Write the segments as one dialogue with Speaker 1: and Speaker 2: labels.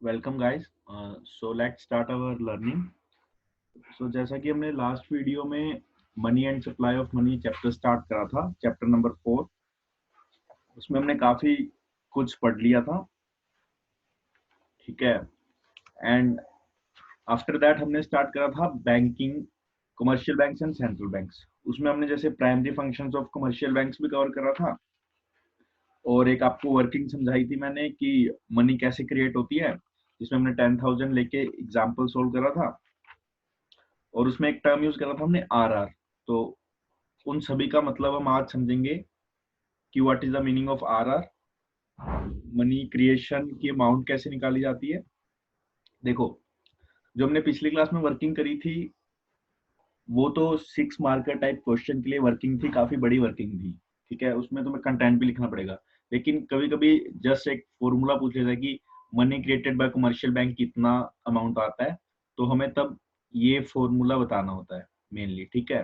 Speaker 1: Welcome guys. So let's start our learning. So जैसा कि हमने लास्ट वीडियो में money and supply of money chapter start करा था, चैप्टर नंबर 4। उसमें हमने काफी कुछ पढ़ लिया था, ठीक है। एंड आफ्टर दैट हमने स्टार्ट करा था banking, commercial banks and central banks. उसमें हमने जैसे primary functions of commercial banks भी कवर करा था, और एक आपको वर्किंग समझाई थी मैंने कि मनी कैसे क्रिएट होती है, जिसमें हमने 10,000 लेके एग्जाम्पल सोल्व करा था। और उसमें एक टर्म यूज करा था हमने RR। तो उन सभी का मतलब हम आज समझेंगे कि what is the meaning of RR, money creation की अमाउंट कैसे निकाली जाती है। देखो, जो हमने पिछली क्लास में वर्किंग करी थी वो तो 6 मार्कर टाइप क्वेश्चन के लिए वर्किंग थी, काफी बड़ी वर्किंग थी, ठीक है। उसमें तुम्हें कंटेंट भी लिखना पड़ेगा। लेकिन कभी कभी जस्ट एक फॉर्मूला पूछ लेता है कि money created by commercial bank कितना अमाउंट आता है, तो हमें तब ये फॉर्मूला बताना होता है मेनली, ठीक है।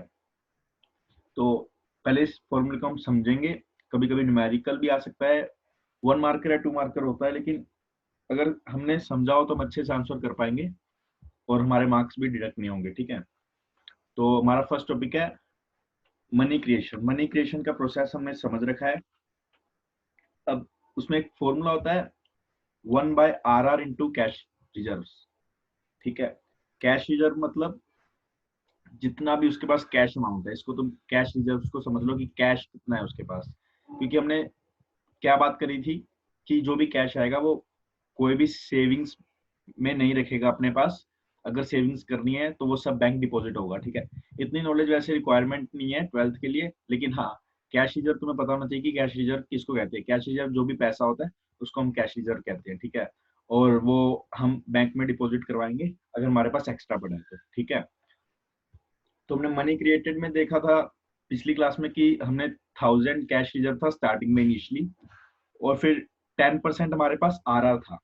Speaker 1: तो पहले इस फॉर्मूले को हम समझेंगे। कभी कभी न्यूमेरिकल भी आ सकता है, 1 मार्कर या 2 मार्कर होता है, लेकिन अगर हमने समझा हो तो हम अच्छे से आंसर कर पाएंगे और हमारे मार्क्स भी डिडक्ट नहीं होंगे, ठीक है। तो हमारा फर्स्ट टॉपिक है मनी क्रिएशन। मनी क्रिएशन का प्रोसेस हमने समझ रखा है। अब उसमें एक फॉर्मूला होता है 1/RR इंटू कैश रिजर्व, ठीक है। कैश रिजर्व मतलब जितना भी उसके पास कैश अमाउंट है, इसको तुम कैश रिजर्व को समझ लो कि कैश कितना है उसके पास। क्योंकि हमने क्या बात करी थी कि जो भी कैश आएगा वो कोई भी सेविंग्स में नहीं रखेगा अपने पास। अगर सेविंग्स करनी है तो वो सब बैंक डिपॉजिट होगा, ठीक है। इतनी नॉलेज वैसे रिक्वायरमेंट नहीं है 12th के लिए, लेकिन हाँ, कैश रिजर्व तुम्हें पता होना चाहिए कि कैश रिजर्व किसको कहते हैं। कैश रिजर्व जो भी पैसा होता है उसको हम कैश रिजर्व कहते हैं, ठीक है। और वो हम बैंक में डिपॉजिट करवाएंगे अगर हमारे पास एक्स्ट्रा पड़ा है तो, ठीक है। तो हमने मनी क्रिएटेड में देखा था पिछली क्लास में कि हमने 1000 कैश रिजर्व था स्टार्टिंग में इनिशियली, और फिर 10% हमारे पास RR था।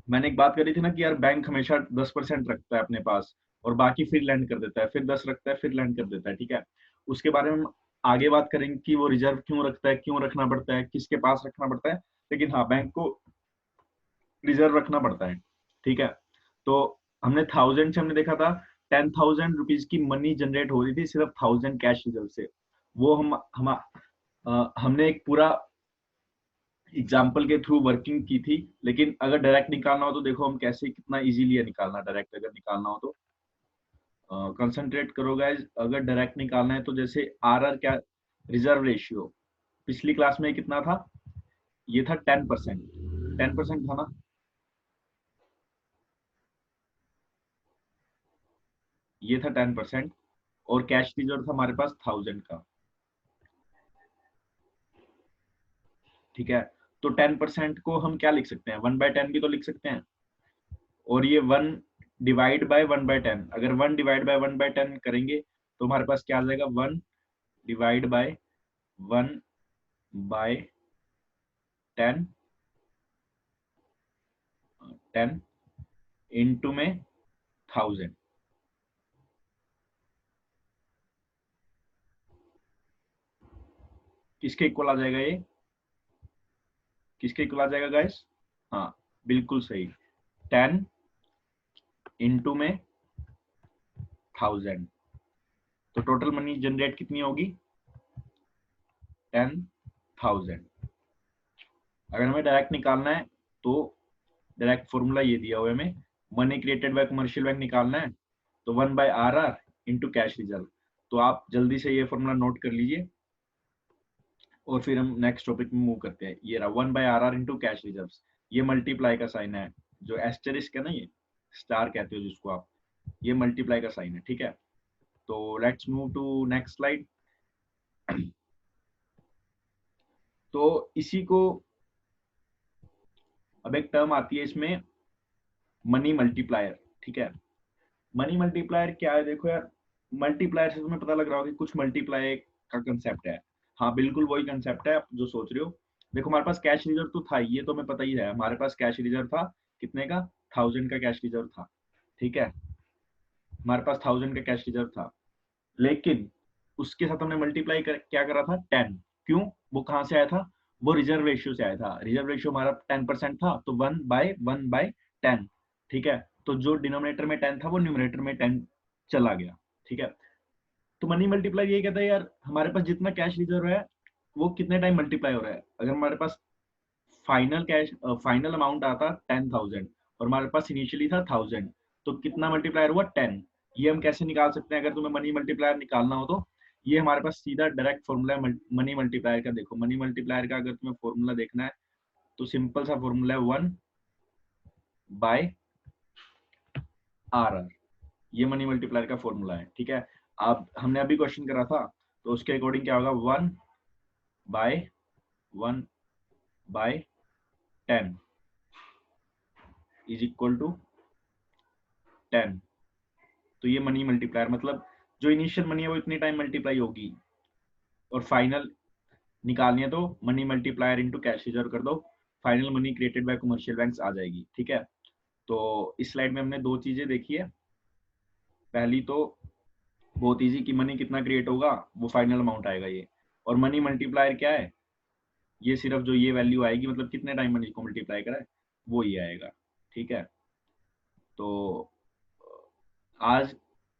Speaker 1: मैंने एक बात करी थी ना कि यार बैंक हमेशा 10% रखता है अपने पास और बाकी फिर लैंड कर देता है, फिर 10 रखता है फिर लैंड कर देता है, ठीक है। उसके बारे में हम आगे बात करेंगे कि वो रिजर्व क्यों रखता है, क्यों रखना पड़ता है, किसके पास रखना पड़ता है। लेकिन हाँ, बैंक को रिजर्व रखना पड़ता है, ठीक है। तो हमने 1000 से हमने देखा था 10,000 रुपीज की मनी जनरेट हो रही थी सिर्फ 1000 कैश रिजर्व से। वो हमने एक पूरा एग्जाम्पल के थ्रू वर्किंग की थी। लेकिन अगर डायरेक्ट निकालना हो तो देखो हम कैसे, कितना इजीली है निकालना डायरेक्ट। अगर निकालना हो तो कंसंट्रेट करो गाइज। अगर डायरेक्ट निकालना है तो जैसे RR क्या, रिजर्व रेशियो, पिछली क्लास में कितना था, ये था 10%। 10% था ना, ये था 10%। और कैश रिजर्व था हमारे पास 1000 का, ठीक है। तो 10% को हम क्या लिख सकते हैं, 1/10 भी तो लिख सकते हैं। और ये 1/1/10, अगर 1/1/10 करेंगे तो हमारे पास क्या आ जाएगा, 1/1/10, 10 इंटू में 1000, किसके इक्वल आ जाएगा ये, किसके इक्वल आ जाएगा गाइस। हाँ, बिल्कुल सही, 10 इंटू में 1000। तो टोटल मनी जनरेट कितनी होगी, 10,000। अगर हमें डायरेक्ट निकालना है तो डायरेक्ट फॉर्मूला ये दिया हुआ है हमें, money created by commercial bank निकालना है तो 1/RR इंटू कैश रिजर्व। तो आप जल्दी से ये फॉर्मूला नोट कर लीजिए और फिर हम नेक्स्ट टॉपिक में मूव करते हैं। ये रहा 1/RR इंटू कैश रिजर्व। ये मल्टीप्लाई का साइन है, जो एस्टेरिस्क है ना, ये स्टार कहते हो जिसको आप, ये मल्टीप्लाई का साइन है, ठीक है। तो let's move to next slide. तो इसी को, अब एक टर्म आती है इसमें, मनी मल्टीप्लायर, ठीक है। मनी मल्टीप्लायर क्या है, देखो यार, मल्टीप्लायर से तुम्हें पता लग रहा होगा कि कुछ मल्टीप्लाई का कंसेप्ट है। हाँ, बिल्कुल वही कंसेप्ट है आप जो सोच रहे हो। देखो, हमारे पास कैश रिजर्व तो था, ये तो हमें पता ही है, हमारे पास कैश रिजर्व था कितने का, 1000 का कैश रिजर्व था, ठीक है। हमारे पास 1000 का कैश रिजर्व था, लेकिन उसके साथ हमने मल्टीप्लाई क्या करा था, 10। क्यों, वो कहाँ से आया था, वो रिजर्व रेशियो से आया था। रिजर्व रेशियो हमारा 10% था, तो 1/1/10, ठीक है। तो जो डिनोमिनेटर में 10 था वो न्यूमरेटर में 10 चला गया, ठीक है। तो मनी मल्टीप्लाई ये कहता है यार हमारे पास जितना कैश रिजर्व है वो कितने टाइम मल्टीप्लाई हो रहा है। अगर हमारे पास फाइनल अमाउंट आता 10,000 और हमारे पास इनिशियली था 1000, तो कितना मल्टीप्लायर हुआ 10। ये हम कैसे निकाल सकते हैं? अगर तुम्हें मनी मल्टीप्लायर निकालना हो तो ये हमारे पास सीधा डायरेक्ट फॉर्मूला है मनी मल्टीप्लायर का। देखो मनी मल्टीप्लायर का अगर तुम्हें फॉर्मूला देखना है तो सिंपल सा फॉर्मूला है 1/RR। ये मनी मल्टीप्लायर का फॉर्मूला है, ठीक है। अब हमने अभी क्वेश्चन करा था तो उसके अकॉर्डिंग क्या होगा, 1/1/10 इज इक्वल टू 10। तो ये मनी मल्टीप्लायर मतलब जो इनिशियल मनी है वो इतनी टाइम मल्टीप्लाई होगी, और फाइनल निकालनी है तो money multiplier into cash reserve कर दो, final money created by commercial banks आ जाएगी, ठीक है। तो इस स्लाइड में हमने दो चीजें देखी है। पहली तो बहुत इजी कि मनी कितना क्रिएट होगा वो फाइनल अमाउंट आएगा ये, और मनी मल्टीप्लायर क्या है, ये सिर्फ जो ये वैल्यू आएगी मतलब कितने टाइम मनी को मल्टीप्लाई करा है वो ये आएगा, ठीक है। तो आज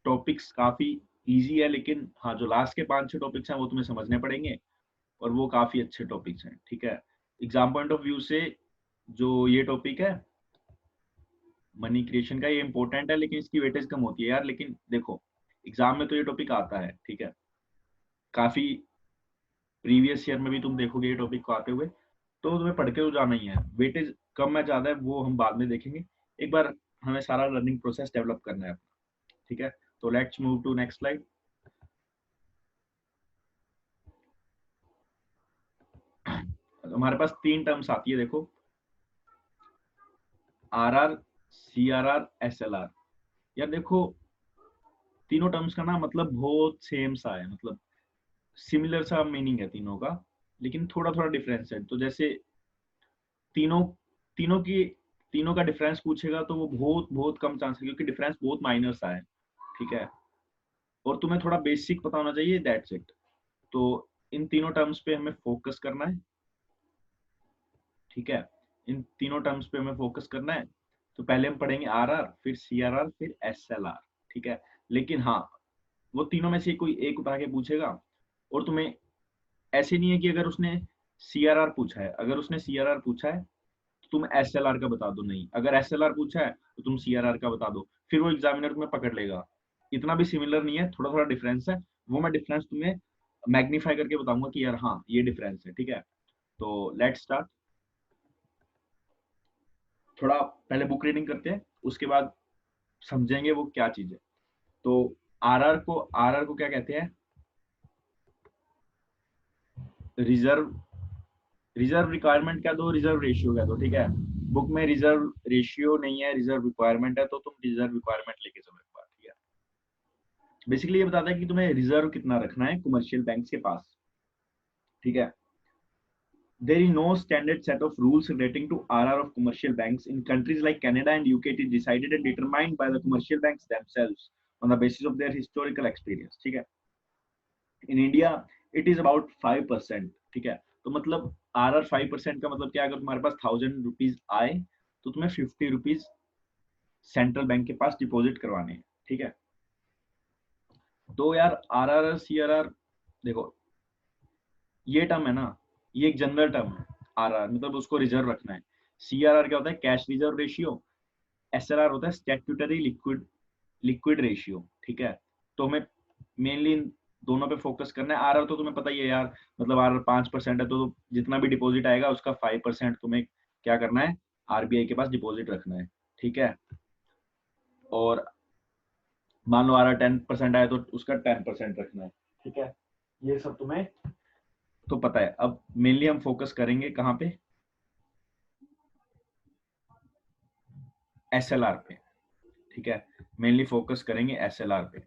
Speaker 1: टॉपिक्स काफी इजी है, लेकिन हाँ जो लास्ट के 5-6 टॉपिक्स हैं वो तुम्हें समझने पड़ेंगे, और वो काफी अच्छे टॉपिक्स हैं, ठीक है। एग्जाम पॉइंट ऑफ व्यू से जो ये टॉपिक है मनी क्रिएशन का, ये इंपॉर्टेंट है लेकिन इसकी वेटेज कम होती है यार। लेकिन देखो एग्जाम में तो ये टॉपिक आता है, ठीक है। काफी प्रीवियस ईयर में भी तुम देखोगे ये टॉपिक को आते हुए, तो तुम्हें पढ़ के तो जाना ही है। वेटेज कम है ज्यादा है वो हम बाद में देखेंगे, एक बार हमें सारा लर्निंग प्रोसेस डेवलप करना है अपना, ठीक है। तो let's move to next slide. हमारे पास 3 टर्म्स आती है, देखो RR, CRR, SLR। यार देखो तीनों टर्म्स का ना मतलब बहुत सेम सा है, मतलब सिमिलर सा मीनिंग है तीनों का, लेकिन थोड़ा थोड़ा डिफरेंस है। तो जैसे तीनों तीनों की तीनों का डिफरेंस पूछेगा तो वो बहुत बहुत कम चांस है, क्योंकि डिफरेंस बहुत माइनर सा है, ठीक है। और तुम्हें थोड़ा बेसिक पता होना चाहिए, दैट्स इट। तो इन तीनों टर्म्स पे हमें फोकस करना है, ठीक है। इन तीनों टर्म्स पे हमें फोकस करना है। तो पहले हम पढ़ेंगे RR, फिर CRR, फिर SLR, ठीक है। लेकिन हाँ वो तीनों में से कोई एक उठा के पूछेगा, और तुम्हें ऐसे नहीं है कि अगर उसने CRR पूछा है, अगर उसने CRR पूछा है तो तुम SLR का बता दो, नहीं। अगर SLR पूछा है तो तुम CRR का बता दो, फिर वो एग्जामिनर तुम्हें पकड़ लेगा। इतना भी सिमिलर नहीं है, थोड़ा थोड़ा डिफरेंस है। वो मैं डिफरेंस तुम्हें मैग्नीफाई करके बताऊंगा कि यार हाँ ये डिफरेंस है, ठीक है। तो लेट्स स्टार्ट। थोड़ा पहले बुक रीडिंग करते हैं, उसके बाद समझेंगे वो क्या चीज है। तो आरआर को क्या कहते हैं, रिजर्व रिजर्व रिक्वायरमेंट कह दो, रिजर्व रेशियो कह दो, ठीक है। बुक में रिजर्व रेशियो नहीं है, रिजर्व रिक्वायरमेंट है, तो तुम रिजर्व रिक्वायरमेंट लेके चलो एक बार, ठीक है। बेसिकली ये बताता है कि तुम्हें रिजर्व कितना रखना है कमर्शियल बैंक के पास, ठीक है। There is no standard set of rules relating to RR of commercial banks. In countries like Canada and UK, it is decided and determined by the commercial banks themselves on the basis of their historical experience, ठीक है। In India, it is about 5%, ठीक है। तो मतलब RR 5% का मतलब क्या, अगर तुम्हारे पास 1000 रुपीज आए तो तुम्हें 50 रुपीज सेंट्रल बैंक के पास डिपॉजिट करवाने हैं, ठीक है। तो यार RR CRR देखो ये टर्म है ना, ये एक जनरल टर्म है। RR मतलब उसको रिजर्व रखना है। CRR क्या होता है, कैश रिजर्व रेशियो। SLR होता है स्टैट्यूटरी लिक्विड रेशियो, ठीक है। तो हमें मेनली इन दोनों पे फोकस करना है। RR तो तुम्हें पता ही है यार, मतलब RR 5% है, तो जितना भी डिपॉजिट आएगा उसका 5% तुम्हें क्या करना है, RBI के पास डिपॉजिट रखना है, ठीक है। और मान लो RR 10% आया तो उसका 10% रखना है, ठीक है। ये सब तुम्हें तो पता है। अब मेनली हम फोकस करेंगे कहाँ पे, SLR पे, ठीक है। मेनली फोकस करेंगे SLR पे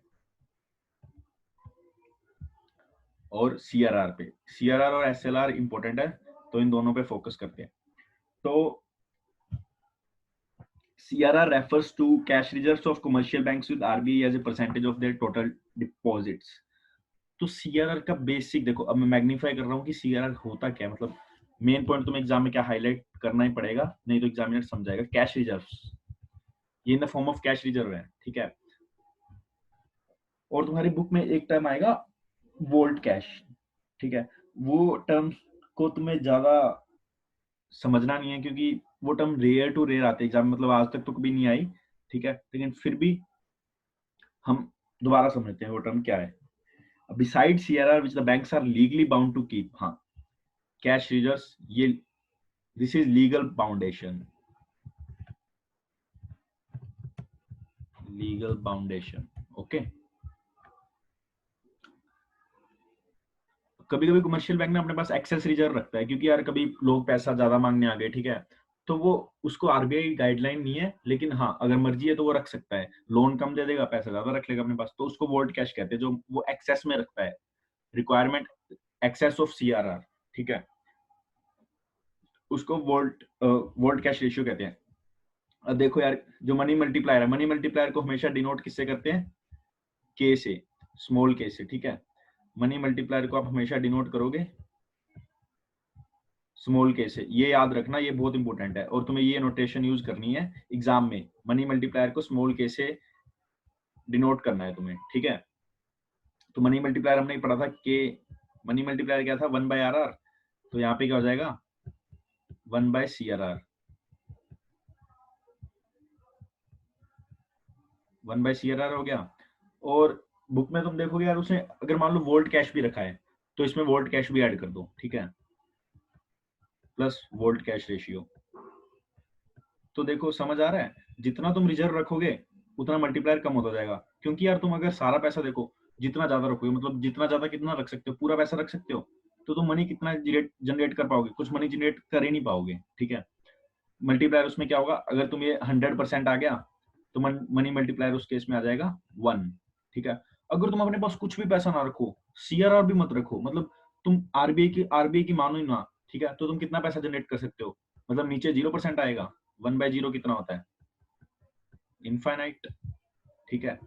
Speaker 1: और CRR पे। CRR और SLR इंपॉर्टेंट है, तो इन दोनों पे फोकस करते हैं। तो CRR refers to cash reserves of commercial banks with RBI as a percentage of their total deposits। तो CRR का बेसिक देखो, अब मैं मैग्नीफाई कर रहा हूँ कि CRR होता क्या है, मतलब मेन पॉइंट तुम्हें एग्जाम में क्या हाईलाइट करना ही पड़ेगा, नहीं तो एग्जामिनर समझाएगा। कैश रिजर्व्स, ये in the form of cash reserve है, ठीक है। और तुम्हारी बुक में एक टर्म आएगा वोल्ट कैश, ठीक है। वो टर्म को तुम्हें ज्यादा समझना नहीं है, क्योंकि वो टर्म रेयर टू रेयर आते हैं एग्जाम, मतलब आज तक तो कभी नहीं आई, ठीक है। लेकिन फिर भी हम दोबारा समझते हैं वो टर्म क्या है। Beside CRR which the banks are legally bound to keep, हाँ, कैश रिजर्व्स, ये this is legal boundation, legal boundation, okay. कभी कभी कमर्शियल बैंक ना अपने पास एक्सेस रिजर्व रखता है, क्योंकि यार कभी लोग पैसा ज्यादा मांगने आ गए, ठीक है, तो वो उसको आरबीआई गाइडलाइन नहीं है, लेकिन हाँ अगर मर्जी है तो वो रख सकता है, लोन कम दे देगा, पैसा ज्यादा रख लेगा अपने पास, तो उसको वोल्ट कैश कहते हैं, जो वो एक्सेस में रखता है, रिक्वायरमेंट एक्सेस ऑफ सीआरआर, ठीक है, उसको वोल्ट कैश रेशियो कहते हैं। अब देखो यार, जो मनी मल्टीप्लायर है, मनी मल्टीप्लायर को हमेशा डिनोट किससे करते हैं, के से, स्मॉल के से, ठीक है। मनी मल्टीप्लायर को आप हमेशा डिनोट करोगे स्मॉल के से, ये याद रखना, ये बहुत इंपॉर्टेंट है, और तुम्हें ये नोटेशन यूज करनी है एग्जाम में, मनी मल्टीप्लायर को स्मॉल के से डिनोट करना है तुम्हें, ठीक है। तो मनी मल्टीप्लायर हमने पढ़ा था कि मनी मल्टीप्लायर क्या था, 1/RR, तो यहाँ पे क्या हो जाएगा 1/CRR, 1/CRR हो गया। और बुक में तुम देखोगे यार, उसने अगर मान लो वोल्ट कैश भी रखा है, तो इसमें वोल्ट कैश भी ऐड कर दो, ठीक है, प्लस वोल्ट कैश रेशियो। तो देखो समझ आ रहा है, जितना तुम रिजर्व रखोगे उतना मल्टीप्लायर कम होता जाएगा, क्योंकि यार तुम अगर सारा पैसा देखो, जितना ज्यादा रखोगे, मतलब जितना ज्यादा कितना रख सकते हो, पूरा पैसा रख सकते हो, तो तुम मनी कितना जनरेट कर पाओगे, कुछ मनी जनरेट कर ही नहीं पाओगे, ठीक है। मल्टीप्लायर उसमें क्या होगा, अगर तुम ये 100% आ गया, तो मनी मल्टीप्लायर उस केस में आ जाएगा 1, ठीक है। अगर तुम अपने पास कुछ भी पैसा ना रखो, सीआरआर भी मत रखो, मतलब तुम आरबीआई की मानो ही ना, ठीक है, तो तुम कितना पैसा जनरेट कर सकते हो, मतलब नीचे 0% आएगा, 1/0 कितना होता है, इनफाइनाइट, ठीक है।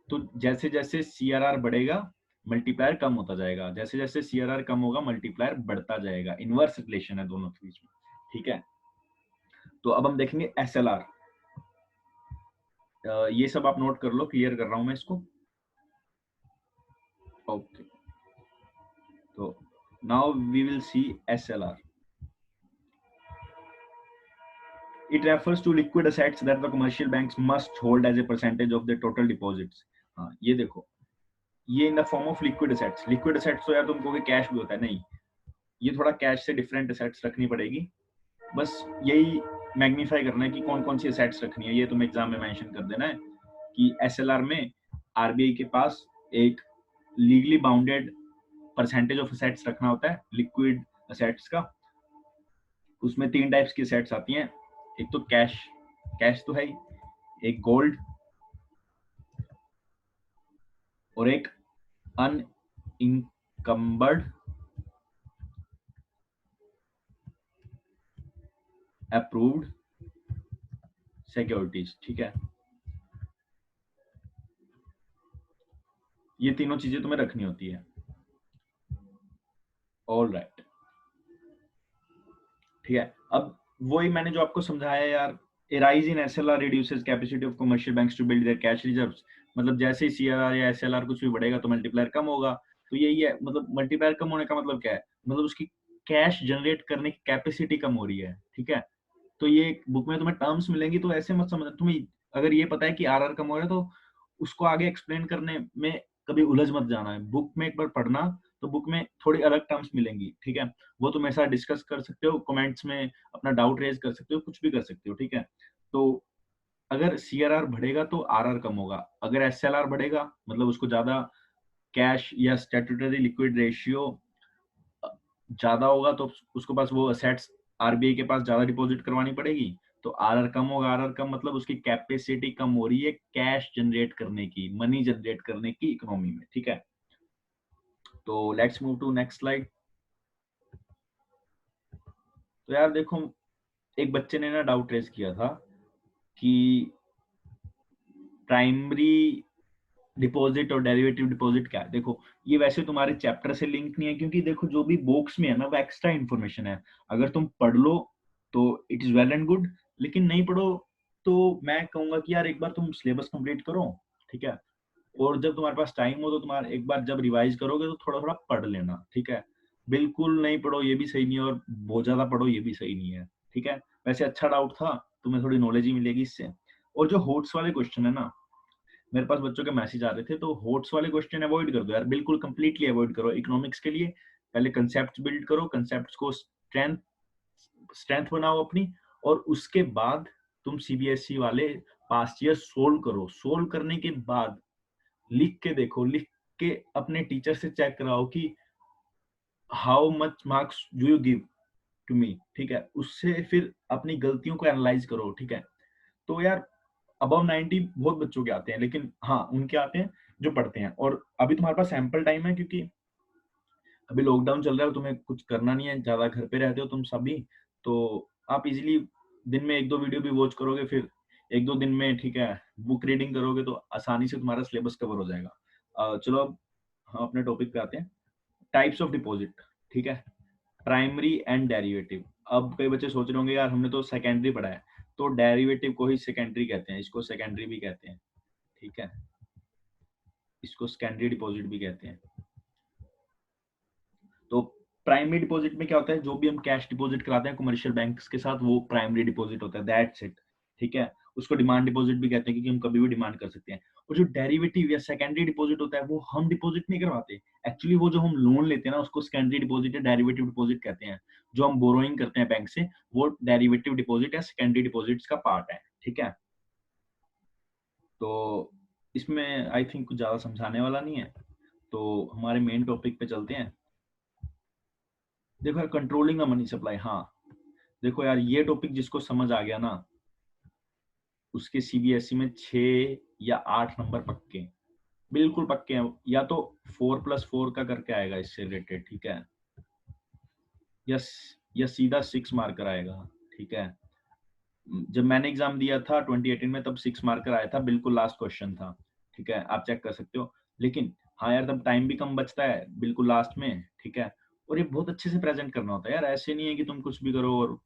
Speaker 1: तो जैसे जैसे सीआरआर बढ़ेगा मल्टीप्लायर कम होता जाएगा, जैसे जैसे सीआरआर कम होगा मल्टीप्लायर बढ़ता जाएगा, इनवर्स रिलेशन है दोनों के बीच में, ठीक है। तो अब हम देखेंगे एसएलआर, ये सब आप नोट कर लो, क्लियर कर रहा हूं मैं इसको, ओके। तो now we will see SLR, it refers to liquid assets that the commercial banks must hold as a percentage of their total deposits। हाँ ये देखो, ये in the form of liquid assets, liquid assets तो यार तुम कहोगे cash भी होता है, नहीं, ये थोड़ा कैश से डिफरेंट एसेट्स रखनी पड़ेगी, बस यही मैग्नीफाई करना है कि कौन कौन सी एसेट्स रखनी है, ये तुम्हें एग्जाम में मेंशन कर देना है कि एसएलआर में आरबीआई के पास एक legally bounded percentage of assets रखना होता है, लिक्विड एसेट्स का। उसमें 3 टाइप्स की एसेट्स आती हैं, एक तो कैश, कैश तो है ही, एक गोल्ड, और एक अनइंकम्बर्ड अप्रूव्ड सिक्योरिटीज, ठीक है। ये तीनों चीजें तुम्हें रखनी होती है, ऑल राइट, ठीक है। अब वही मैंने जो आपको समझाया यार, a rise in SLR reduces capacity of commercial banks to build their cash reserves, मतलब जैसे ही सीआरआर या एसएलआर कुछ भी बढ़ेगा तो मल्टीप्लायर कम होगा, तो यही है, मतलब मल्टीप्लायर कम होने का मतलब क्या है, मतलब उसकी कैश जनरेट करने की कैपेसिटी कम हो रही है, ठीक है। तो ये बुक में तुम्हें टर्म्स मिलेंगी, तो ऐसे मत समझना, तुम्हें अगर ये पता है कि आरआर कम हो रहा है तो उसको आगे एक्सप्लेन करने में कभी उलझ मत जाना है, बुक में एक बार पढ़ना, तो बुक में थोड़ी अलग टर्म्स मिलेंगी, ठीक है। वो तुम ऐसा डिस्कस कर सकते हो, कमेंट्स में अपना डाउट रेज कर सकते हो, कुछ भी कर सकते हो, ठीक है। तो अगर सीआरआर बढ़ेगा तो आरआर कम होगा, अगर एसएलआर बढ़ेगा मतलब उसको ज्यादा कैश या स्टैट्यूटरी लिक्विड रेशियो ज्यादा होगा, तो उसके पास वो असेट्स आरबीआई के पास ज्यादा डिपॉजिट करवानी पड़ेगी, तो आरआर कम होगा, आरआर कम मतलब उसकी कैपेसिटी कम हो रही है कैश जनरेट करने की, मनी जनरेट करने की इकोनॉमी में, ठीक है। तो let's move to next slide. तो यार देखो, एक बच्चे ने ना डाउट रेज किया था कि प्राइमरी डिपॉजिट और डेरिवेटिव डिपॉजिट क्या है, देखो ये वैसे तुम्हारे चैप्टर से लिंक नहीं है, क्योंकि देखो जो भी बॉक्स में है ना वो एक्स्ट्रा इन्फॉर्मेशन है। अगर तुम पढ़ लो तो it is well and good, लेकिन नहीं पढ़ो तो मैं कहूंगा कि यार एक बार तुम सिलेबस कंप्लीट करो, ठीक है। और जब तुम्हारे पास टाइम हो तो तुम्हारा एक बार जब रिवाइज करोगे तो थोड़ा थोड़ा पढ़ लेना, ठीक है। बिल्कुल नहीं पढ़ो ये भी सही नहीं है, और बहुत ज्यादा पढ़ो ये भी सही नहीं है, ठीक है। वैसे अच्छा डाउट था, तुम्हें थोड़ी नॉलेज ही मिलेगी इससे। और जो होट्स वाले क्वेश्चन है ना, मेरे पास बच्चों के मैसेज आ रहे थे, तो होट्स वाले क्वेश्चन अवॉइड कर दो यार, बिल्कुल कंप्लीटली अवॉइड करो। इकोनॉमिक्स के लिए पहले कंसेप्ट बिल्ड करो, कंसेप्ट को स्ट्रेंथ स्ट्रेंथ बनाओ अपनी, और उसके बाद तुम सीबीएसई वाले पास्ट ईयर सोल्व करो। सोल्व करने के बाद लिख के देखो, लिख के अपने टीचर से चेक कराओ कि how much marks do you give to me, ठीक है। उससे फिर अपनी गलतियों को एनालाइज करो, ठीक है। तो यार अबव 90 बहुत बच्चों के आते हैं, लेकिन हाँ उनके आते हैं जो पढ़ते हैं। और अभी तुम्हारे पास सैंपल टाइम है, क्योंकि अभी लॉकडाउन चल रहा है, तुम्हें कुछ करना नहीं है, ज्यादा घर पे रहते हो तुम सभी, तो आप इजीली दिन में एक दो वीडियो भी वॉच करोगे, फिर एक दो दिन में, ठीक है, बुक रीडिंग करोगे तो आसानी से तुम्हारा सिलेबस कवर हो जाएगा। चलो अब हम अपने टॉपिक पे आते हैं, टाइप्स ऑफ डिपॉजिट, ठीक है। Primary and derivative. अब कई बच्चे सोच रहे होंगे यार हमने तो सेकेंडरी पढ़ा है, तो डेरिवेटिव को ही सेकेंडरी कहते हैं, इसको सेकेंडरी भी कहते हैं, ठीक है, इसको सेकेंडरी डिपॉजिट भी कहते हैं। तो प्राइमरी डिपॉजिट में क्या होता है, जो भी हम कैश डिपॉजिट कराते हैं कमर्शियल बैंक्स के साथ, वो प्राइमरी डिपॉजिट होता है, दैट्स इट, ठीक है। उसको डिमांड डिपॉजिट भी कहते हैं, क्योंकि हम कभी भी डिमांड कर सकते हैं। और जो डेरिवेटिव या सेकेंडरी डिपॉजिट होता है वो हम डिपॉजिट नहीं करवाते, एक्चुअली वो जो हम लोन लेते हैं ना उसको सेकेंडरी डिपॉजिट या डेरिवेटिव डिपॉजिट कहते हैं। जो हम बोरोइंग करते हैं बैंक से, वो डेरिवेटिव डिपॉजिट या सेकेंडरी डिपॉजिट्स का पार्ट है, ठीक है। तो इसमें आई थिंक कुछ ज्यादा समझाने वाला नहीं है, तो हमारे मेन टॉपिक पे चलते हैं। देखो यार, कंट्रोलिंग द मनी सप्लाई, हाँ देखो यार ये टॉपिक जिसको समझ आ गया ना, उसके सीबीएसई में 6 या 8 नंबर पक्के, बिल्कुल पक्के हैं। या तो 4+4 का करके आएगा इससे रिलेटेड, ठीक है, यस, या सीधा 6 मार्कर आएगा, ठीक है। जब मैंने एग्जाम दिया था 2018 में, तब 6 मार्कर आया था, बिल्कुल लास्ट क्वेश्चन था, ठीक है, आप चेक कर सकते हो। लेकिन हाँ यार, तब टाइम भी कम बचता है, बिल्कुल लास्ट में, ठीक है। और ये बहुत अच्छे से प्रेजेंट करना होता है यार, ऐसे नहीं है कि तुम कुछ भी करो और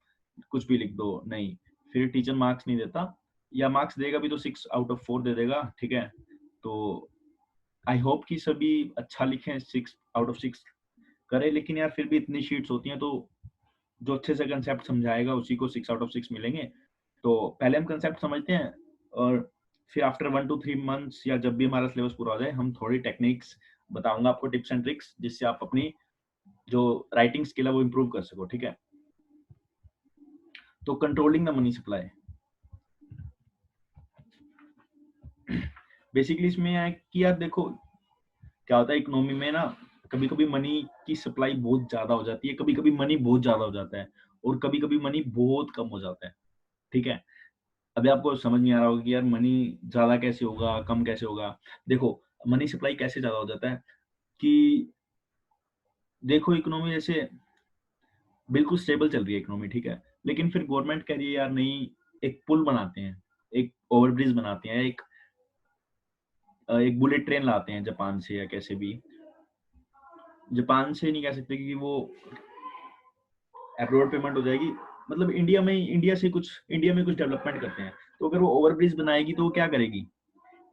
Speaker 1: कुछ भी लिख दो, नहीं, फिर टीचर मार्क्स नहीं देता, या मार्क्स देगा भी तो 6/4 दे देगा, ठीक है। तो आई होप कि सभी अच्छा लिखें, 6/6 करें, लेकिन यार फिर भी इतनी शीट्स होती हैं, तो जो अच्छे से कंसेप्ट समझाएगा उसी को 6/6 मिलेंगे। तो पहले हम कंसेप्ट समझते हैं, और फिर आफ्टर 1 to 3 months या जब भी हमारा सिलेबस पूरा हो जाए, हम थोड़ी टेक्निक्स बताऊंगा आपको, टिप्स एंड ट्रिक्स, जिससे आप अपनी जो राइटिंग स्किल है वो इम्प्रूव कर सको, ठीक है। तो controlling the money supply, basically इसमें है कि यार देखो क्या होता है इकोनॉमी में ना, कभी कभी मनी की सप्लाई बहुत ज्यादा हो जाती है, कभी कभी मनी बहुत ज्यादा हो जाता है, और कभी कभी मनी बहुत कम हो जाता है, ठीक है। अभी आपको समझ नहीं आ रहा होगा कि यार मनी ज्यादा कैसे होगा, कम कैसे होगा। देखो मनी सप्लाई कैसे ज्यादा हो जाता है कि देखो इकोनॉमी जैसे बिल्कुल स्टेबल चल रही है इकोनॉमी, ठीक है, लेकिन फिर गवर्नमेंट कह रही है यार नहीं, एक पुल बनाते हैं, एक ओवरब्रिज बनाते हैं, एक बुलेट ट्रेन लाते हैं जापान से, या कैसे भी, जापान से नहीं कह सकते क्योंकि वो अब्रॉड पेमेंट हो जाएगी, मतलब इंडिया में कुछ डेवलपमेंट करते हैं, तो अगर वो ओवरब्रिज बनाएगी तो वो क्या करेगी,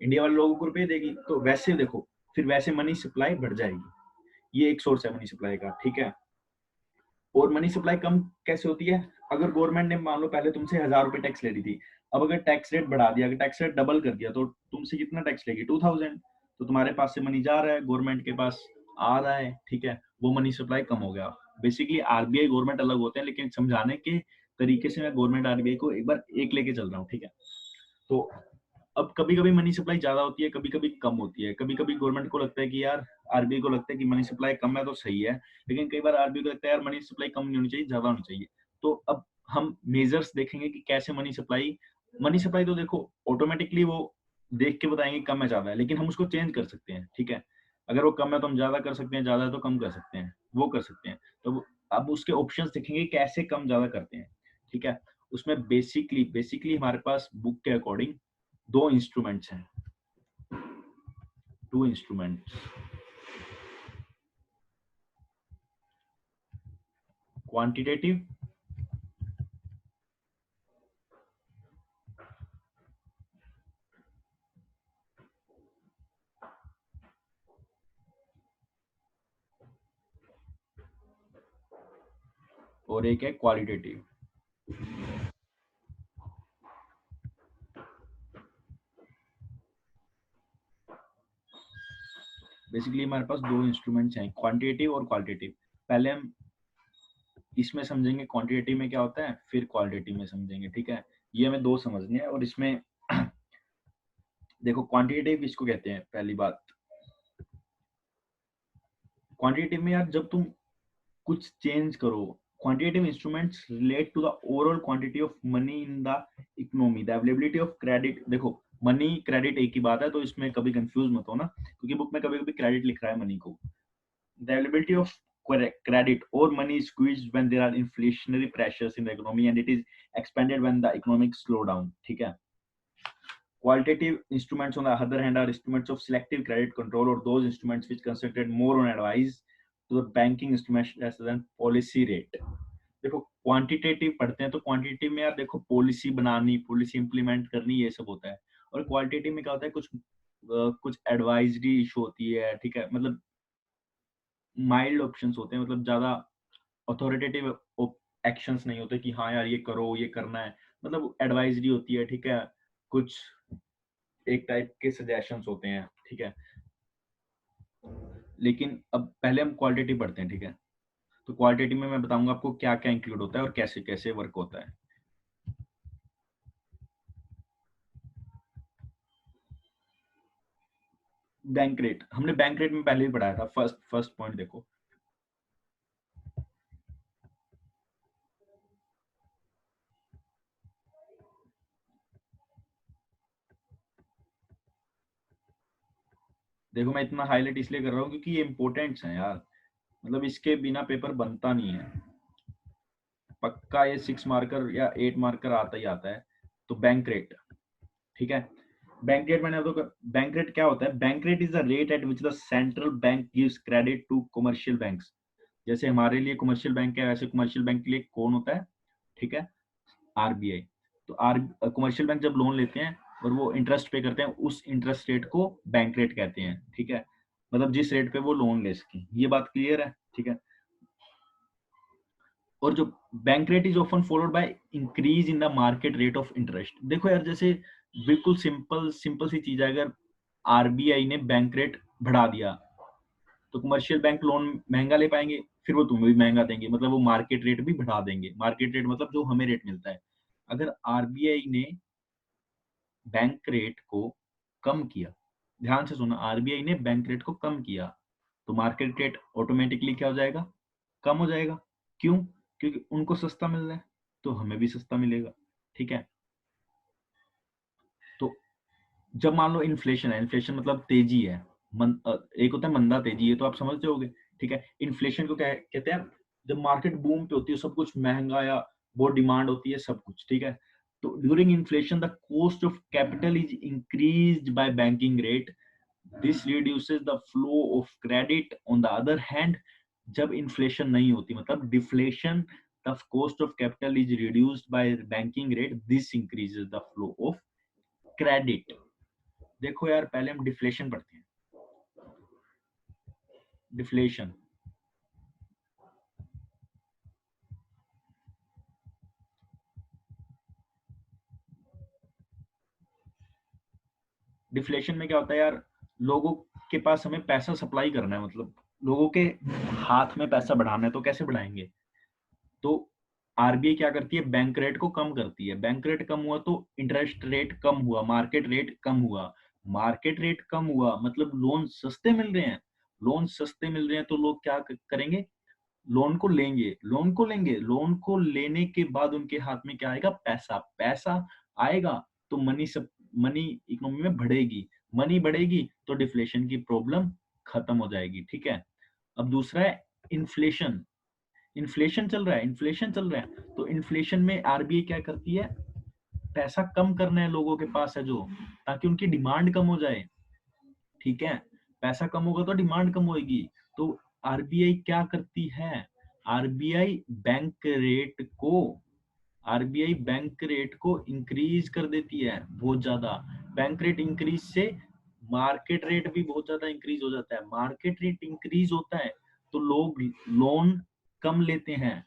Speaker 1: इंडिया वाले लोगों को रुपए देगी, तो वैसे देखो फिर वैसे मनी सप्लाई बढ़ जाएगी। ये एक सोर्स है मनी सप्लाई का, ठीक है। और मनी सप्लाई कम कैसे होती है, अगर गवर्नमेंट ने मान लो पहले तुमसे 1000 रुपए टैक्स ले रही थी, अब अगर टैक्स रेट बढ़ा दिया, अगर टैक्स रेट डबल कर दिया, तो तुमसे कितना टैक्स लेगी, 2000, तो तुम्हारे पास से मनी जा रहा है, गवर्नमेंट के पास आ रहा है, ठीक है, वो मनी सप्लाई कम हो गया। बेसिकली आरबीआई गवर्नमेंट अलग होते हैं, लेकिन समझाने के तरीके से मैं गवर्नमेंट आरबीआई को एक बार एक लेके चल रहा हूँ, ठीक है। तो अब कभी कभी मनी सप्लाई ज्यादा होती है, कभी कभी कम होती है, कभी कभी गवर्नमेंट को लगता है कि यार, आरबीआई को लगता है कि मनी सप्लाई कम है तो सही है, लेकिन कई बार आरबीआई को लगता है यार मनी सप्लाई कम नहीं होनी चाहिए, ज्यादा होनी चाहिए। तो अब हम मेजर्स देखेंगे कि कैसे मनी सप्लाई तो देखो ऑटोमेटिकली वो देख के बताएंगे कम है ज्यादा है, लेकिन हम उसको चेंज कर सकते हैं, ठीक है। अगर वो कम है तो हम ज्यादा कर सकते हैं, ज्यादा है तो कम कर सकते हैं, वो कर सकते हैं। तो अब उसके ऑप्शंस देखेंगे कैसे कम ज्यादा करते हैं, ठीक है। उसमें बेसिकली हमारे पास बुक के अकॉर्डिंग दो इंस्ट्रूमेंट्स हैं, two instruments, quantitative और एक है क्वालिटेटिव। बेसिकली हमारे पास दो इंस्ट्रूमेंट्स हैं, क्वांटिटेटिव और क्वालिटेटिव। पहले हम इसमें समझेंगे क्वांटिटेटिव में क्या होता है, फिर क्वालिटेटिव में समझेंगे, ठीक है। ये हमें दो समझनी है। और इसमें देखो क्वांटिटेटिव किसको कहते हैं, पहली बात क्वांटिटेटिव में यार जब तुम कुछ चेंज करो, quantitative instruments relate to the overall quantity of money in the economy, the availability of credit. देखो मनी क्रेडिट एक ही बात है, तो इसमें कभी कंफ्यूज मत हो ना, क्योंकि बुक में कभी कभी क्रेडिट लिख रहा है मनी को। The availability of credit or money is squeezed when there are inflationary pressures in the economy and it is expanded when the economic slowdown, ठीक है। Qualitative instruments on the other hand are instruments of selective credit control or those instruments which concentrate more on advice to the banking instruments rather than policy rate। देखो quantitative पढ़ते हैं तो quantitative में यार देखो policy बनानी, policy implement करनी, ये सब होता है। और क्वालिटेटिव में क्या होता है, कुछ एडवाइजरी इशू होती है, ठीक है। मतलब माइल्ड ऑप्शंस होते हैं, मतलब ज्यादा अथॉरिटेटिव एक्शंस नहीं होते कि हाँ यार ये करो, ये करना है। मतलब एडवाइजरी होती है, ठीक है। कुछ एक टाइप के सजेशंस होते हैं, ठीक है। लेकिन अब पहले हम क्वालिटेटिव पढ़ते हैं, ठीक है। तो क्वालिटेटिव में मैं बताऊंगा आपको क्या क्या इंक्लूड होता है और कैसे कैसे वर्क होता है। बैंक रेट, हमने बैंक रेट में पहले ही पढ़ाया था। फर्स्ट पॉइंट देखो, देखो मैं इतना हाईलाइट इसलिए कर रहा हूँ क्योंकि ये इंपॉर्टेंट्स हैं यार, मतलब इसके बिना पेपर बनता नहीं है। पक्का ये 6 मार्कर या 8 मार्कर आता ही आता है। तो बैंक रेट, ठीक है। बैंक रेट मैंने तो, बैंक रेट क्या होता है, bank rate is the rate at which the central bank gives credit to commercial banks. जैसे हमारे लिए कमर्शियल बैंक है, वैसे कमर्शियल बैंक के लिए कौन होता है, ठीक है, आरबीआई। तो कमर्शियल बैंक जब लोन लेते हैं और वो इंटरेस्ट पे करते हैं, उस इंटरेस्ट रेट को बैंक रेट कहते हैं, ठीक है। मतलब जिस रेट पे वो लोन ले सके, ये बात क्लियर है, ठीक है। और जो bank rate is often followed by increase in the market rate of interest. देखो यार जैसे बिल्कुल सिंपल सिंपल सी चीज है, अगर आरबीआई ने बैंक रेट बढ़ा दिया तो कमर्शियल बैंक लोन महंगा ले पाएंगे, फिर वो तुम्हें भी महंगा देंगे, मतलब वो मार्केट रेट भी बढ़ा देंगे। मार्केट रेट मतलब जो हमें रेट मिलता है। अगर आरबीआई ने बैंक रेट को कम किया, ध्यान से सुना, आरबीआई ने बैंक रेट को कम किया, तो मार्केट रेट ऑटोमेटिकली क्या हो जाएगा, कम हो जाएगा। क्यों? क्योंकि उनको सस्ता मिल रहा है, तो हमें भी सस्ता मिलेगा, ठीक है। तो जब मान लो इन्फ्लेशन है, इन्फ्लेशन मतलब तेजी है, एक होता है मंदा तेजी, ये तो आप समझते होगे, ठीक है। इन्फ्लेशन को क्या कहते हैं, जब मार्केट बूम पे होती है, सब कुछ महंगा या बहुत डिमांड होती है, सब कुछ, ठीक है। तो during inflation the cost of capital is increased by banking rate, this reduces the flow of credit. On the other hand जब इन्फ्लेशन नहीं होती, मतलब deflation, the cost of capital is reduced by banking rate, this increases the flow of credit. देखो यार पहले हम deflation पढ़ते हैं। डिफ्लेशन, डिफ्लेशन में क्या होता है यार, लोगों के पास हमें पैसा सप्लाई करना है, मतलब लोगों के हाथ में पैसा बढ़ाना है, तो कैसे बढ़ाएंगे। तो आरबीआई क्या करती है, बैंक रेट को कम करती है। बैंक रेट कम हुआ तो इंटरेस्ट रेट कम हुआ, मार्केट रेट कम हुआ। मार्केट रेट कम हुआ मतलब लोन सस्ते मिल रहे हैं। लोन सस्ते मिल रहे हैं तो लोग क्या करेंगे, लोन को लेंगे, लोन को लेंगे। लोन को लेने के बाद उनके हाथ में क्या आएगा, पैसा। पैसा आएगा तो मनी इकोनॉमी में बढ़ेगी। मनी बढ़ेगी तो डिफ्लेशन की प्रॉब्लम खत्म हो जाएगी, ठीक है। अब दूसरा है इन्फ्लेशन। इन्फ्लेशन चल रहा है, इन्फ्लेशन चल रहा है, तो इन्फ्लेशन में आरबीआई क्या करती है, पैसा कम करना है लोगों के पास है जो, ताकि उनकी डिमांड कम हो जाए, ठीक है। पैसा कम होगा तो डिमांड कम होगी। तो आरबीआई क्या करती है, आरबीआई बैंक रेट को आरबीआई बैंक रेट को इंक्रीज कर देती है बहुत ज्यादा। बैंक रेट इंक्रीज से मार्केट रेट भी बहुत ज्यादा इंक्रीज हो जाता है। मार्केट रेट इंक्रीज होता है तो लोग लोन कम लेते हैं,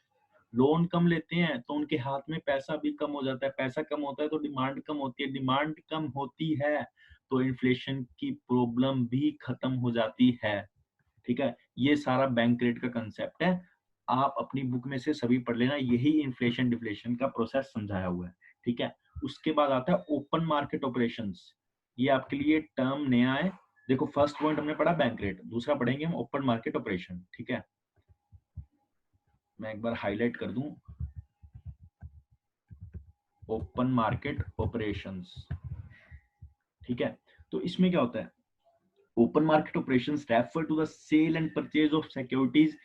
Speaker 1: लोन कम लेते हैं तो उनके हाथ में पैसा भी कम हो जाता है। पैसा कम होता है तो डिमांड कम होती है, डिमांड कम होती है तो इन्फ्लेशन की प्रॉब्लम भी खत्म हो जाती है। ठीक है, ये सारा बैंक रेट का कंसेप्ट है। आप अपनी बुक में से सभी पढ़ लेना, यही इन्फ्लेशन डिफ्लेशन का प्रोसेस समझाया हुआ है। ठीक है, उसके बाद आता है ओपन मार्केट ऑपरेशंस। ये आपके लिए टर्म नया है। देखो फर्स्ट पॉइंट हमने पढ़ा बैंक रेट, दूसरा पढ़ेंगे हम ओपन मार्केट ऑपरेशन। ठीक है, मैं एक बार हाईलाइट कर दूं, ओपन मार्केट ऑपरेशंस। ठीक है, तो इसमें क्या होता है, open market operations refer to the sale and purchase of securities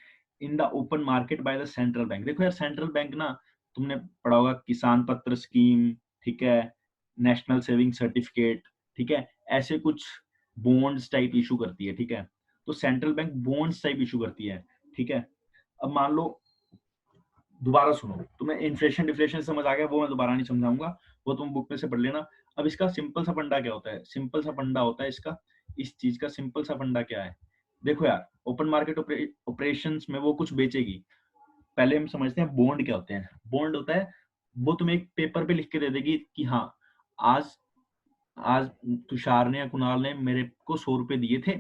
Speaker 1: in the open market by the central bank. देखो यार सेंट्रल बैंक ना, तुमने पढ़ा होगा किसान पत्र स्कीम, ठीक है, नेशनल सेविंग सर्टिफिकेट, ठीक है, ऐसे कुछ बॉन्ड्स टाइप इशू करती है। ठीक है, तो central bank bonds type issue करती है। ठीक है, अब मान लो, दोबारा सुनो, तुम्हें इन्फ्लेशन डिफ्लेशन समझ आ गया, वो मैं दोबारा नहीं समझाऊंगा, वो तुम बुक में से पढ़ लेना। अब इसका सिंपल सा फंडा क्या होता है, सिंपल सा फंडा होता है इसका, इस चीज का सिंपल सा फंडा क्या है। देखो यार ओपन मार्केट ऑपरेशंस में वो कुछ बेचेगी। पहले हम समझते हैं बॉन्ड क्या होते हैं। बॉन्ड होता है, वो तुम्हें एक पेपर पे लिख के दे देगी कि हाँ, आज आज तुषार ने या कुणाल ने मेरे को 100 रुपए दिए थे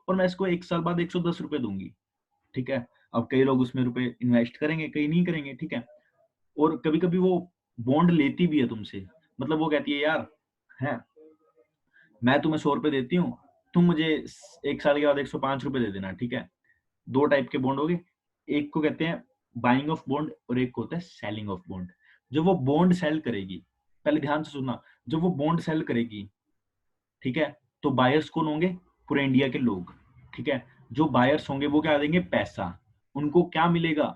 Speaker 1: और मैं इसको 1 साल बाद 110 रुपए दूंगी। ठीक है, अब कई लोग उसमें रुपए इन्वेस्ट करेंगे, कई नहीं करेंगे। ठीक है, और कभी कभी वो बॉन्ड लेती भी है तुमसे, मतलब वो कहती है यार, है, मैं तुम्हें 100 रुपए देती हूँ, तुम मुझे 1 साल के बाद 105 रुपए दे देना। ठीक है, दो टाइप के बॉन्ड हो गए, एक को कहते हैं बाइंग ऑफ बॉन्ड और एक को होता है सेलिंग ऑफ बॉन्ड। जो वो बॉन्ड सेल करेगी, पहले ध्यान से सुनना, जो वो बॉन्ड सेल करेगी, ठीक है, तो बायर्स कौन होंगे, पूरे इंडिया के लोग। ठीक है, जो बायर्स होंगे वो क्या देंगे, पैसा। उनको क्या मिलेगा,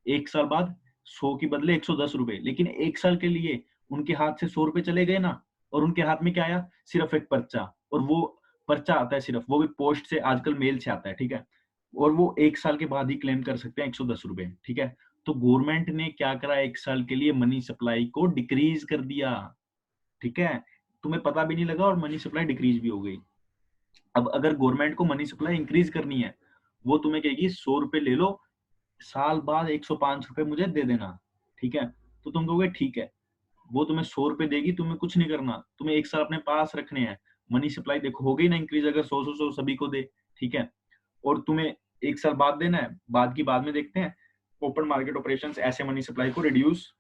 Speaker 1: 1 साल बाद 100 के बदले 110 रुपए, लेकिन 1 साल के लिए उनके हाथ से 100 रुपए चले गए ना, और उनके हाथ में क्या आया, सिर्फ एक पर्चा। और वो पर्चा आता है सिर्फ, वो भी पोस्ट से, आजकल मेल से आता है। ठीक है, और वो 1 साल के बाद ही क्लेम कर सकते हैं 110 रुपए। ठीक है, तो गवर्नमेंट ने क्या करा, 1 साल के लिए मनी सप्लाई को डिक्रीज कर दिया। ठीक है, तुम्हें पता भी नहीं लगा और मनी सप्लाई डिक्रीज भी हो गई। अब अगर गवर्नमेंट को मनी सप्लाई इंक्रीज करनी है, वो तुम्हें कहेगी 100 रुपए ले लो, साल बाद 105 रुपए मुझे दे देना। ठीक है, तो तुम कहोगे ठीक है, वो तुम्हें 100 रुपए देगी, तुम्हें कुछ नहीं करना, तुम्हें 1 साल अपने पास रखने हैं। मनी सप्लाई देखो हो गई ना इंक्रीज, अगर 100 सभी को दे। ठीक है, और तुम्हें 1 साल बाद देना है, बाद की बाद में देखते हैं। ओपन मार्केट ऑपरेशंस ऐसे मनी सप्लाई को रिड्यूस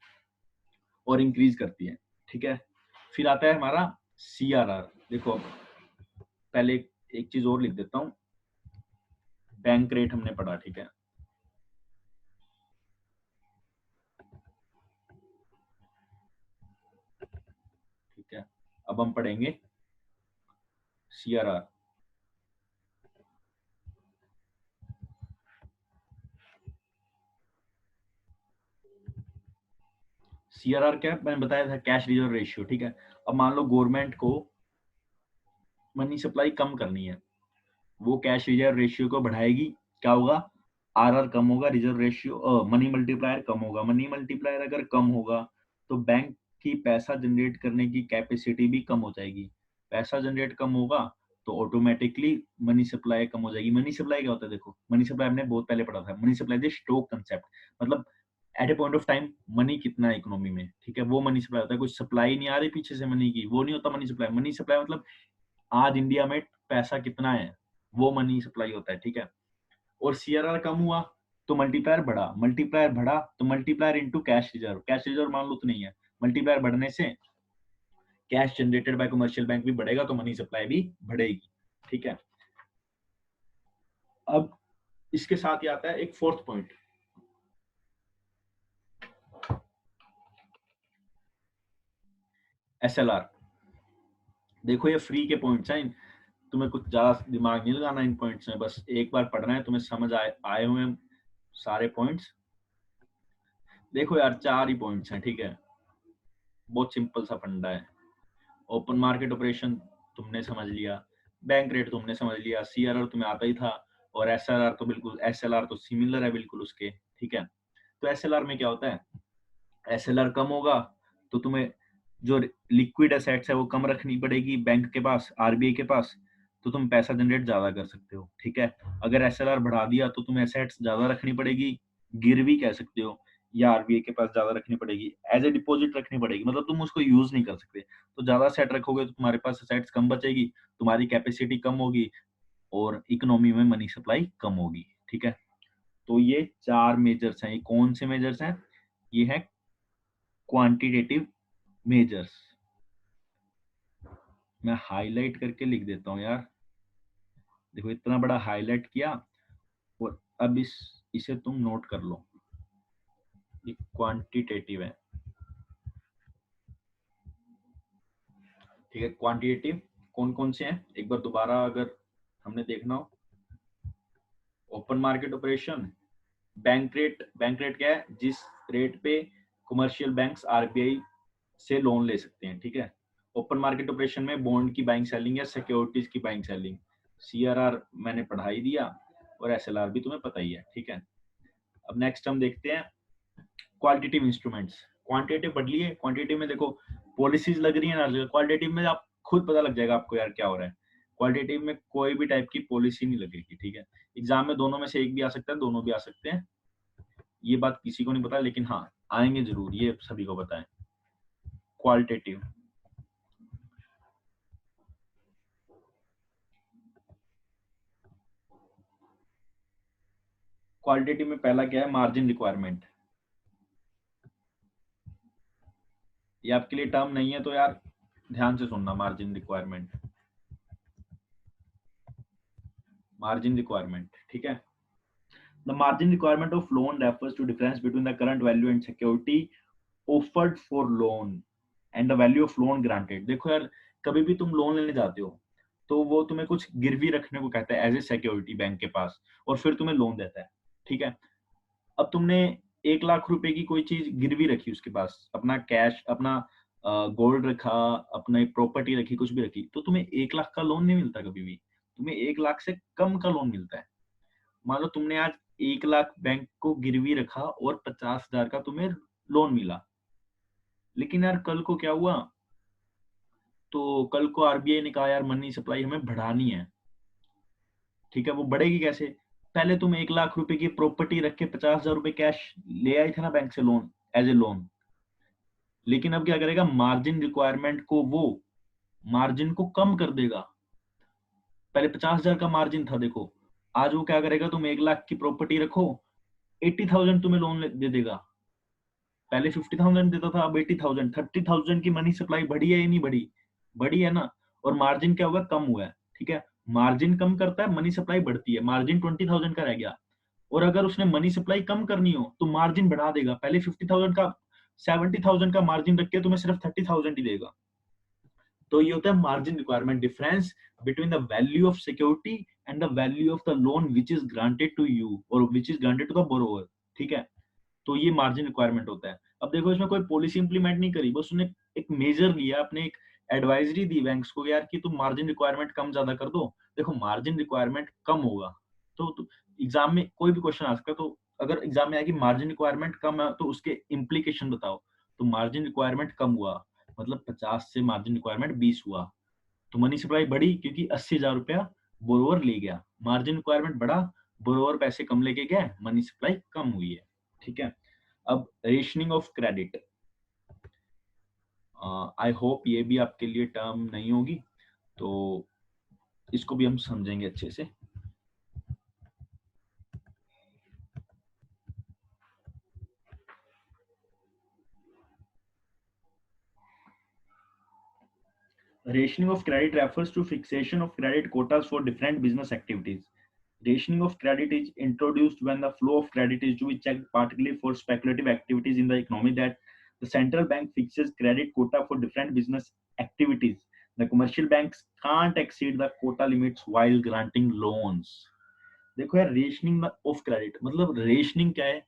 Speaker 1: और इंक्रीज करती है। ठीक है, फिर आता है हमारा सीआरआर। देखो पहले एक चीज और लिख देता हूँ, बैंक रेट हमने पढ़ा। ठीक है, ठीक है, अब हम पढ़ेंगे सीआरआर। सीआरआर क्या है, मैंने बताया था, कैश रिजर्व रेशियो। ठीक है, अब मान लो गवर्नमेंट को मनी सप्लाई कम करनी है, वो कैश रिजर्व रेशियो को बढ़ाएगी, क्या होगा, आरआर कम होगा, रिजर्व रेशियो मनी मल्टीप्लायर कम होगा। मनी मल्टीप्लायर अगर कम होगा तो बैंक की पैसा जनरेट करने की कैपेसिटी भी कम हो जाएगी। पैसा जनरेट कम होगा तो ऑटोमेटिकली मनी सप्लाई कम हो जाएगी। मनी सप्लाई क्या होता है, देखो मनी सप्लाई हमने बहुत पहले पढ़ा था, मनी सप्लाई स्टॉक कंसेप्ट, मतलब at a point of time money कितना है इकोनॉमी में। ठीक है, वो मनी सप्लाई होता है, कुछ सप्लाई नहीं आ रही पीछे से मनी की, वो नहीं होता मनी सप्लाई। मनी सप्लाई मतलब आज इंडिया में पैसा कितना है, वो मनी सप्लाई होता है। ठीक है, और सीआरआर कम हुआ तो मल्टीप्लायर बढ़ा, मल्टीप्लायर बढ़ा तो multiplier into cash reserve, cash reserve मान लो तो नहीं है, मल्टीप्लायर बढ़ने से cash generated by commercial bank भी बढ़ेगा, तो मनी सप्लाई भी बढ़ेगी। ठीक है, अब इसके साथ ही आता है एक फोर्थ पॉइंट, एसएलआर। देखो ये फ्री के पॉइंट्स हैं, तुम्हें कुछ ज्यादा दिमाग नहीं लगाना इन पॉइंट्स में, बस एक बार पढ़ना है, तुम्हें समझ आए हुए हैं सारे पॉइंट्स। देखो यार 4 ही पॉइंट्स हैं। ठीक है, बहुत सिंपल सा फंडा है। ओपन मार्केट ऑपरेशन तुमने समझ लिया, बैंक रेट तुमने समझ लिया, सीआरआर तुम्हें आता ही था, और एसएलआर तो बिल्कुल, एसएलआर तो सिमिलर है बिल्कुल उसके, ठीक है। तो एसएलआर में क्या होता है, एसएलआर कम होगा तो तुम्हें जो लिक्विड एसेट्स है वो कम रखनी पड़ेगी बैंक के पास, आरबीआई के पास, तो तुम पैसा जनरेट ज्यादा कर सकते हो, ठीक है। अगर एसएलआर बढ़ा दिया तो तुम्हें एसेट्स ज्यादा रखनी पड़ेगी, गिरवी कह सकते हो, या आरबीआई के पास ज्यादा रखनी पड़ेगी, एज ए डिपॉजिट रखनी पड़ेगी, मतलब तुम उसको यूज नहीं कर सकते। तो ज्यादा सेट रखोगे तो तुम्हारे पास एसेट्स कम बचेगी, तुम्हारी कैपेसिटी कम होगी, और इकोनॉमी में मनी सप्लाई कम होगी, ठीक है। तो ये 4 मेजर्स हैं। ये कौन से मेजर्स हैं? ये है क्वांटिटेटिव मेजर्स। मैं हाईलाइट करके लिख देता हूँ यार, देखो इतना बड़ा हाईलाइट किया, और अब इसे तुम नोट कर लो, ये क्वांटिटेटिव है, ठीक है। क्वांटिटेटिव कौन कौन से हैं, एक बार दोबारा अगर हमने देखना हो, open market operation, bank rate क्या है, जिस रेट पे कमर्शियल बैंक्स आरबीआई से लोन ले सकते हैं, ठीक है। ओपन मार्केट ऑपरेशन में बॉन्ड की बाइंग सेलिंग या सिक्योरिटीज की बाइंग सेलिंग, सीआरआर मैंने पढ़ा ही दिया, और एसएलआर भी तुम्हें पता ही है, ठीक है। अब नेक्स्ट हम देखते हैं क्वालिटेटिव इंस्ट्रूमेंट्स। क्वांटिटेटिव पढ़ लिए, क्वांटिटेटिव में देखो पॉलिसीज लग रही है ना, क्वालिटेटिव में आप खुद पता लग जाएगा आपको यार क्या हो रहा है। क्वालिटेटिव में कोई भी टाइप की पॉलिसी नहीं लगेगी, ठीक है। एग्जाम में दोनों में से एक भी आ सकता है, दोनों भी आ सकते हैं, ये बात किसी को नहीं पता, लेकिन हाँ आएंगे जरूर, ये सभी को पता है। क्वालिटेटिव, क्वालिटेटिव में पहला क्या है, मार्जिन रिक्वायरमेंट। ये आपके लिए टर्म नहीं है तो यार ध्यान से सुनना, मार्जिन रिक्वायरमेंट, मार्जिन रिक्वायरमेंट, ठीक है। The margin requirement of loan refers to difference between the current value and security offered for loan and the value of loan granted. देखो यार, कभी भी तुम लोन लेने जाते हो तो वो तुम्हें कुछ गिरवी रखने को कहता है एज ए सिक्योरिटी बैंक के पास, और फिर तुम्हें लोन देता है, ठीक है। अब तुमने 1 लाख रुपए की कोई चीज गिरवी रखी उसके पास, अपना कैश, अपना गोल्ड रखा, अपनी प्रॉपर्टी रखी, कुछ भी रखी, तो तुम्हें 1 लाख का लोन नहीं मिलता कभी भी, तुम्हें 1 लाख से कम का लोन मिलता है। मान लो तुमने आज 1 लाख बैंक को गिरवी रखा और 50,000 का तुम्हें लोन मिला, लेकिन यार कल को क्या हुआ, तो कल को आरबीआई ने कहा यार मनी सप्लाई हमें बढ़ानी है, ठीक है। वो बढ़ेगी कैसे, पहले तुम 1 लाख रुपए की प्रॉपर्टी रख के 50,000 रुपए कैश ले आए थे ना बैंक से लोन, एज ए लोन, लेकिन अब क्या करेगा, मार्जिन रिक्वायरमेंट को वो मार्जिन को कम कर देगा। पहले 50,000 का मार्जिन था, देखो आज वो क्या करेगा, तुम 1 लाख की प्रॉपर्टी रखो, 80,000 तुम्हें लोन दे देगा। पहले 50,000 देता था, अब 80,000, 30,000 की मनी सप्लाई बढ़ी है या नहीं बढ़ी, बढ़ी है ना। और मार्जिन क्या हुआ, कम हुआ है, ठीक है। मार्जिन कम करता है, मनी सप्लाई बढ़ती है, मार्जिन 20,000 का रह गया। और अगर उसने मनी सप्लाई कम करनी हो तो मार्जिन बढ़ा देगा, पहले 50,000 का 70,000 का मार्जिन रख के तुम्हें सिर्फ 30,000 ही देगा। तो ये होता है margin requirement, difference between the value of security and the value of the loan which is granted to you और which is granted to the borrower, ठीक है। तो ये मार्जिन रिक्वायरमेंट होता है। अब देखो इसमें कोई पॉलिसी इंप्लीमेंट नहीं करी, बस उसने एक मेजर लिया, अपने एक एडवाइजरी दी बैंक्स को यार कि तुम मार्जिन रिक्वायरमेंट कम ज्यादा कर दो। देखो मार्जिन रिक्वायरमेंट कम होगा तो एग्जाम में कोई भी क्वेश्चन आ सकता है, तो अगर एग्जाम में आया कि मार्जिन रिक्वायरमेंट कम है तो उसके इम्प्लीकेशन बताओ। तो मार्जिन रिक्वायरमेंट कम हुआ मतलब 50 से मार्जिन रिक्वायरमेंट 20 हुआ, तो मनी सप्लाई बढ़ी क्योंकि 80,000 रुपया बोरोवर ले गया, मार्जिन रिक्वायरमेंट बढ़ा, बोरोवर पैसे कम लेके गए, मनी सप्लाई कम हुई है, ठीक है। अब rationing of credit, I hope ये भी आपके लिए टर्म नहीं होगी, तो इसको भी हम समझेंगे अच्छे से। Rationing of credit refers to fixation of credit quotas for different business activities. Rationing of credit is introduced when the flow of credit is to be checked, particularly for speculative activities in the economy, that the central bank fixes credit quota for different business activities. The commercial banks can't exceed the quota limits while granting loans. देखो यार, rationing of credit मतलब rationing क्या है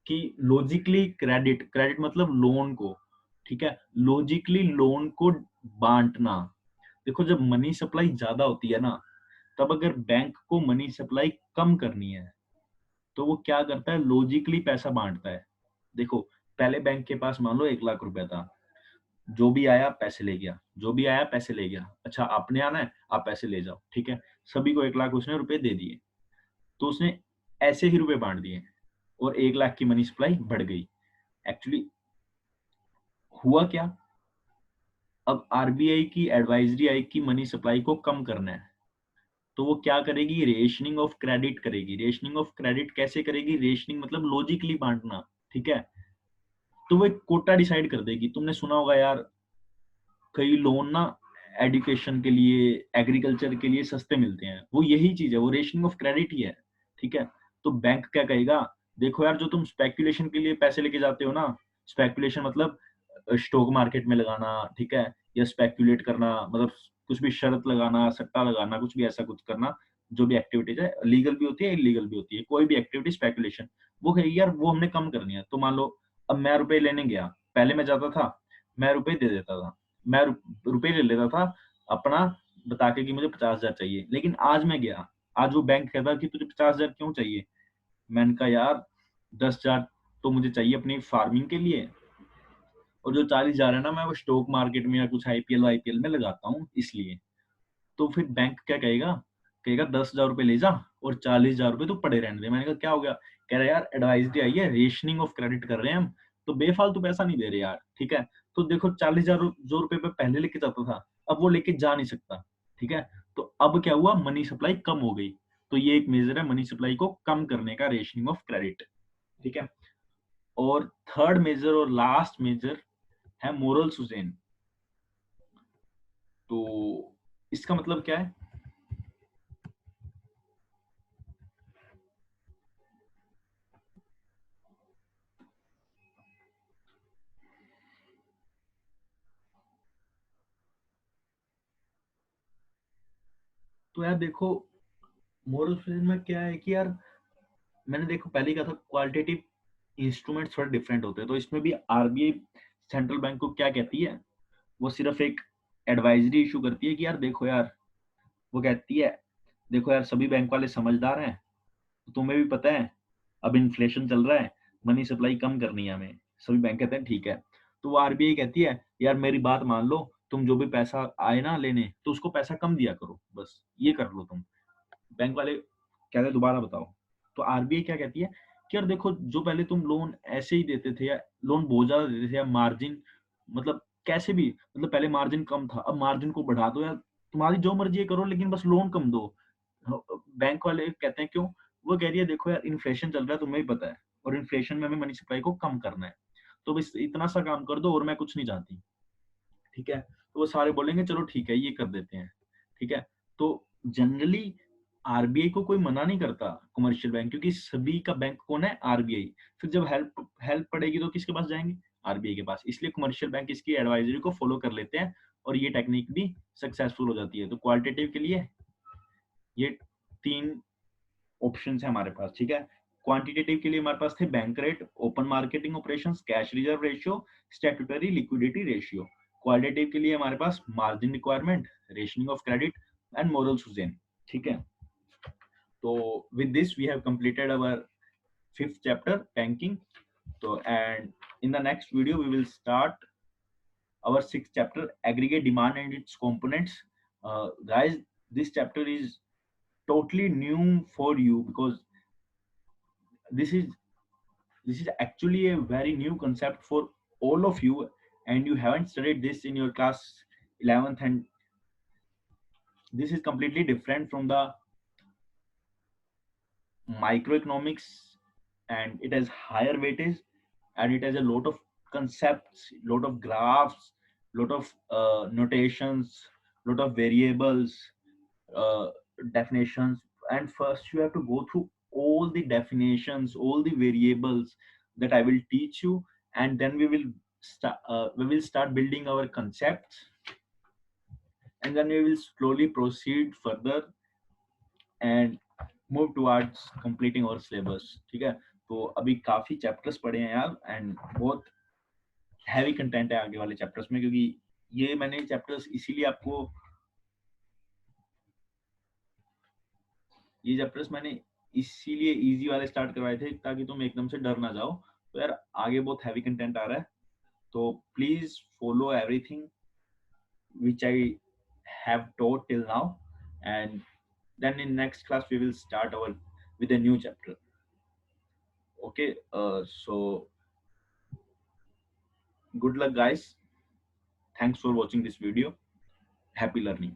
Speaker 1: कि logically credit, credit मतलब loan को, ठीक है, लॉजिकली लोन को बांटना, देखो जब मनी सप्लाई ज्यादा होती है ना, तब अगर बैंक को मनी सप्लाई कम करनी है तो वो क्या करता है, लॉजिकली पैसा बांटता है। देखो पहले बैंक के पास मान लो 1 लाख रुपया था, जो भी आया पैसे ले गया, जो भी आया पैसे ले गया। अच्छा आपने आना है, आप पैसे ले जाओ, ठीक है। सभी को 1 लाख उसने रुपए दे दिए, तो उसने ऐसे ही रुपए बांट दिए और 1 लाख की मनी सप्लाई बढ़ गई। एक्चुअली हुआ क्या, अब आरबीआई की एडवाइजरी आई कि मनी सप्लाई को कम करना है, तो वो क्या करेगी, रेशनिंग ऑफ क्रेडिट करेगी। रेशनिंग ऑफ क्रेडिट कैसे करेगी, रेशनिंग मतलब लॉजिकली बांटना, ठीक है। तो वो एक कोटा डिसाइड कर देगी। तुमने सुना होगा यार, कई लोन ना एजुकेशन के लिए, एग्रीकल्चर के लिए सस्ते मिलते हैं, वो यही चीज है, वो रेशनिंग ऑफ क्रेडिट ही है, ठीक है। तो बैंक क्या कहेगा, देखो यार जो तुम स्पेकुलेशन के लिए पैसे लेके जाते हो ना, स्पेकुलेशन मतलब स्टॉक मार्केट में लगाना, ठीक है, या स्पेकुलेट करना मतलब कुछ भी शर्त लगाना, सट्टा लगाना, कुछ भी ऐसा कुछ करना, जो भी एक्टिविटीज है, लीगल भी होती है इलीगल भी होती है, कोई भी एक्टिविटी स्पेकुलेशन, वो कहेगी यार वो हमने कम करनी है। तो मान लो अब मैं रुपए लेने गया, पहले मैं जाता था, मैं रुपए दे देता था, मैं रुपए ले लेता था अपना, बता के कि मुझे 50,000 चाहिए। लेकिन आज मैं गया, आज वो बैंक कहता कि तुझे 50,000 क्यों चाहिए, मैंने कहा यार 10,000 तो मुझे चाहिए अपनी फार्मिंग के लिए, और जो 40,000 है ना मैं वो स्टॉक मार्केट में या कुछ आईपीएल वाईपीएल में लगाता हूँ इसलिए। तो फिर बैंक क्या कहेगा, कहेगा 10,000 रुपए ले जा और 40,000 रुपए तो पड़े रहने दे। मैंने कहा क्या हो गया, कह रहा यार एडवाइजरी आई है, रेशनिंग ऑफ क्रेडिट कर रहे हैं हम, तो बेफालतू पैसा नहीं दे रहे यार, ठीक है। तो देखो 40,000 जो रुपए पे पहले लेके जाता था, अब वो लेके जा नहीं सकता, ठीक है। तो अब क्या हुआ, मनी सप्लाई कम हो गई। तो ये एक मेजर है मनी सप्लाई को कम करने का, रेशनिंग ऑफ क्रेडिट, ठीक है। और थर्ड मेजर और लास्ट मेजर है मोरल सुजेन। तो इसका मतलब क्या है, तो यार देखो मोरल सुजेन में क्या है कि यार मैंने देखो पहले ही कहा था क्वालिटेटिव इंस्ट्रूमेंट्स थोड़े डिफरेंट होते हैं। तो इसमें भी आरबीआई सेंट्रल बैंक को क्या कहती है, वो सिर्फ एक एडवाइजरी इशू करती है कि यार देखो यार, वो कहती है देखो यार सभी बैंक वाले समझदार हैं, तुम्हें भी पता है अब इन्फ्लेशन चल रहा है, मनी सप्लाई कम करनी है हमें। सभी बैंक कहते हैं ठीक है। तो वो आरबीआई कहती है यार मेरी बात मान लो, तुम जो भी पैसा आए ना लेने, तो उसको पैसा कम दिया करो, बस ये कर लो तुम। बैंक वाले कहते हैं दोबारा बताओ। तो आरबीआई क्या कहती है कि यार देखो जो पहले तुम लोन ऐसे ही देते थे, या लोन बहुत ज्यादा देते थे, या मार्जिन मतलब कैसे भी, मतलब पहले मार्जिन कम था, अब मार्जिन को बढ़ा दो, या तुम्हारी जो मर्जी है करो लेकिन बस लोन कम दो। बैंक वाले कहते हैं क्यों, वो कह रही है देखो यार इन्फ्लेशन चल रहा है तुम्हें भी पता है, और इन्फ्लेशन में हमें मनी सप्लाई को कम करना है, तो बस इतना सा काम कर दो और मैं कुछ नहीं चाहती, ठीक है। तो वो सारे बोलेंगे चलो ठीक है ये कर देते हैं, ठीक है। तो जनरली आरबीआई को कोई मना नहीं करता कमर्शियल बैंक, क्योंकि सभी का बैंक कौन है, आरबीआई। फिर जब हेल्प हेल्प पड़ेगी तो किसके पास जाएंगे, आरबीआई के पास। इसलिए कमर्शियल बैंक इसकी एडवाइजरी को फॉलो कर लेते हैं और ये टेक्निक भी सक्सेसफुल हो जाती है। तो क्वालिटेटिव के लिए ये 3 ऑप्शन है हमारे पास, ठीक है। क्वांटिटेटिव के लिए हमारे पास थे bank rate, open marketing operations, cash reserve ratio, statutory liquidity ratio. Qualitative के लिए हमारे पास margin requirement, rationing of credit and moral suasion, ठीक है। So with this, we have completed our 5th chapter, banking. So and in the next video, we will start our 6th chapter, aggregate demand and its components. Guys, this chapter is totally new for you because this is this is actually a very new concept for all of you, and you haven't studied this in your class 11th, and this is completely different from the microeconomics, and it has higher weightage, and it has a lot of concepts, lot of graphs, lot of notations, lot of variables, uh, definitions. And first you have to go through all the definitions, all the variables that I will teach you, and then we will start building our concepts, and then we will slowly proceed further and move towards completing और syllabus, ठीक है। तो अभी काफी chapters पढ़े हैं यार, and बहुत हैवी कंटेंट है आगे वाले चैप्टर्स में, क्योंकि ये मैंने चैप्टर्स इसीलिए आपको ये चैप्टर्स मैंने इसीलिए इजी वाले स्टार्ट करवाए थे ताकि तुम एकदम से डर ना जाओ। तो यार आगे बहुत हैवी कंटेंट आ रहा है, तो please follow everything which I have taught till now, and then in next class we will start our with a new chapter. Okay, so good luck guys. Thanks for watching this video. Happy learning.